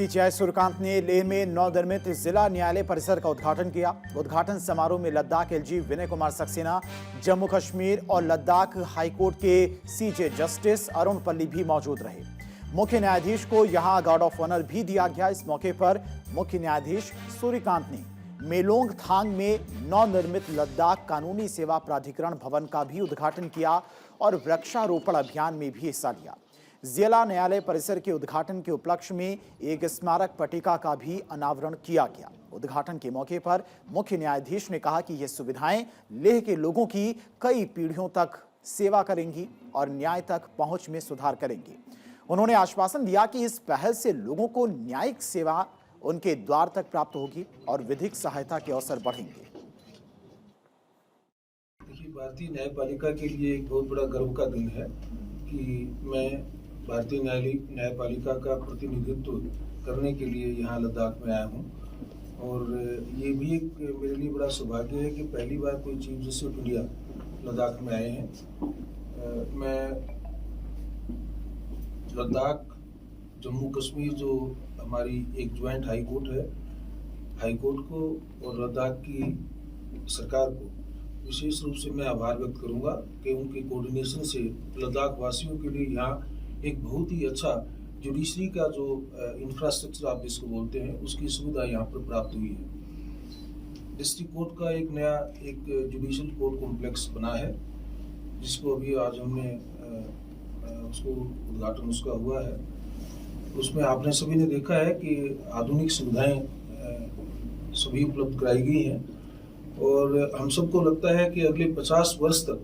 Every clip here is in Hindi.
सीजीआई सूर्यकांत ने लेह में नवनिर्मित जिला न्यायालय परिसर का उद्घाटन किया। उद्घाटन समारोह में लद्दाख एलजी विनय कुमार सक्सेना, जम्मू कश्मीर और लद्दाख हाईकोर्ट के सीजे जस्टिस अरुण पल्ली भी मौजूद रहे। मुख्य न्यायाधीश को यहां गार्ड ऑफ ऑनर भी दिया गया। इस मौके पर मुख्य न्यायाधीश सूर्यकांत ने मेलोंग थांग में नवनिर्मित लद्दाख कानूनी सेवा प्राधिकरण भवन का भी उद्घाटन किया और वृक्षारोपण अभियान में भी हिस्सा लिया। जिला न्यायालय परिसर के उद्घाटन के उपलक्ष्य में एक स्मारक पट्टिका का भी अनावरण किया गया। उद्घाटन के मौके पर मुख्य न्यायाधीश ने कहा कि ये सुविधाएं लेह के लोगों की कई पीढ़ियों तक सेवा करेंगी और न्याय तक पहुंच में सुधार करेंगी। उन्होंने आश्वासन दिया कि इस पहल से लोगों को न्यायिक सेवा उनके द्वार तक प्राप्त होगी और विधिक सहायता के अवसर बढ़ेंगे। देखिए, भारतीय न्यायपालिका के लिए एक बहुत बड़ा गर्व का दिन है कि मैं भारतीय न्यायपालिका का प्रतिनिधित्व करने के लिए यहाँ लद्दाख में आया हूँ। और ये भी एक मेरे लिए बड़ा सौभाग्य है कि पहली बार कोई chief justice of India Ladakh में आए हैं। मैं लद्दाख जम्मू कश्मीर जो हमारी एक ज्वाइंट हाई कोर्ट है, हाई कोर्ट को और लद्दाख की सरकार को विशेष रूप से मैं आभार व्यक्त करूंगा कि उनके कोऑर्डिनेशन से लद्दाख वासियों के लिए यहाँ एक बहुत ही अच्छा जुडिशरी का जो इंफ्रास्ट्रक्चर आप जिसको बोलते हैं उसकी सुविधा यहाँ पर प्राप्त हुई है। डिस्ट्रिक्ट कोर्ट का एक नया एक जुडिशल कोर्ट कॉम्प्लेक्स बना है जिसको अभी आज हमने उसको उद्घाटन उसका हुआ है। उसमें आपने सभी ने देखा है कि आधुनिक सुविधाएं सभी उपलब्ध कराई गई हैं और हम सबको लगता है कि अगले 50 वर्ष तक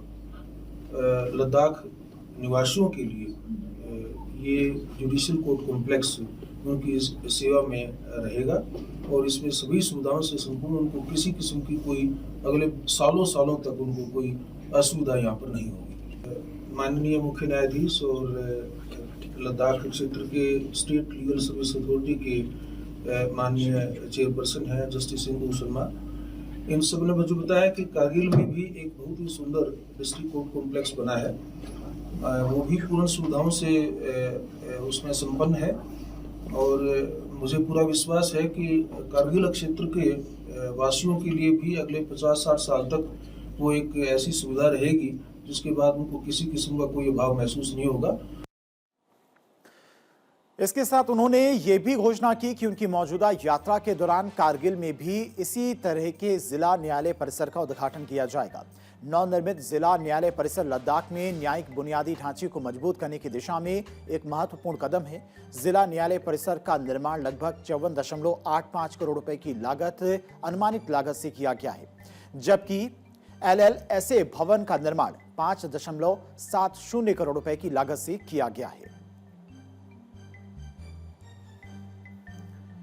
लद्दाख निवासियों के लिए ये जुडिशल कोर्ट कॉम्प्लेक्स उनकी सेवा में रहेगा और इसमें सभी सुविधाओं से संपूर्ण उनको किसी किस्म की कोई अगले सालों तक उनको कोई असुविधा यहाँ पर नहीं होगी। माननीय मुख्य न्यायाधीश और लद्दाख क्षेत्र के स्टेट लीगल सर्विस अथॉरिटी के माननीय चेयरपर्सन हैं जस्टिस सिंधु शर्मा, इन सब ने मुझे बताया कि कारगिल में भी एक बहुत ही सुंदर डिस्ट्रिक्ट कोर्ट कॉम्प्लेक्स बना है। वो भी पूर्ण सुविधाओं से उसमें संपन्न है और मुझे पूरा विश्वास है कि कारगिल क्षेत्र के वासियों के लिए भी अगले 50-60 साल तक वो एक ऐसी सुविधा रहेगी जिसके बाद उनको किसी किस्म का कोई अभाव महसूस नहीं होगा। इसके साथ उन्होंने ये भी घोषणा की कि उनकी मौजूदा यात्रा के दौरान कारगिल में भी इसी तरह के जिला न्यायालय परिसर का उद्घाटन किया जाएगा। नवनिर्मित जिला न्यायालय परिसर लद्दाख में न्यायिक बुनियादी ढांचे को मजबूत करने की दिशा में एक महत्वपूर्ण कदम है। जिला न्यायालय परिसर का निर्माण लगभग 54.85 करोड़ रुपए की लागत अनुमानित लागत से किया गया है, जबकि LLSA भवन का निर्माण 5.70 करोड़ रुपए की लागत से किया गया है।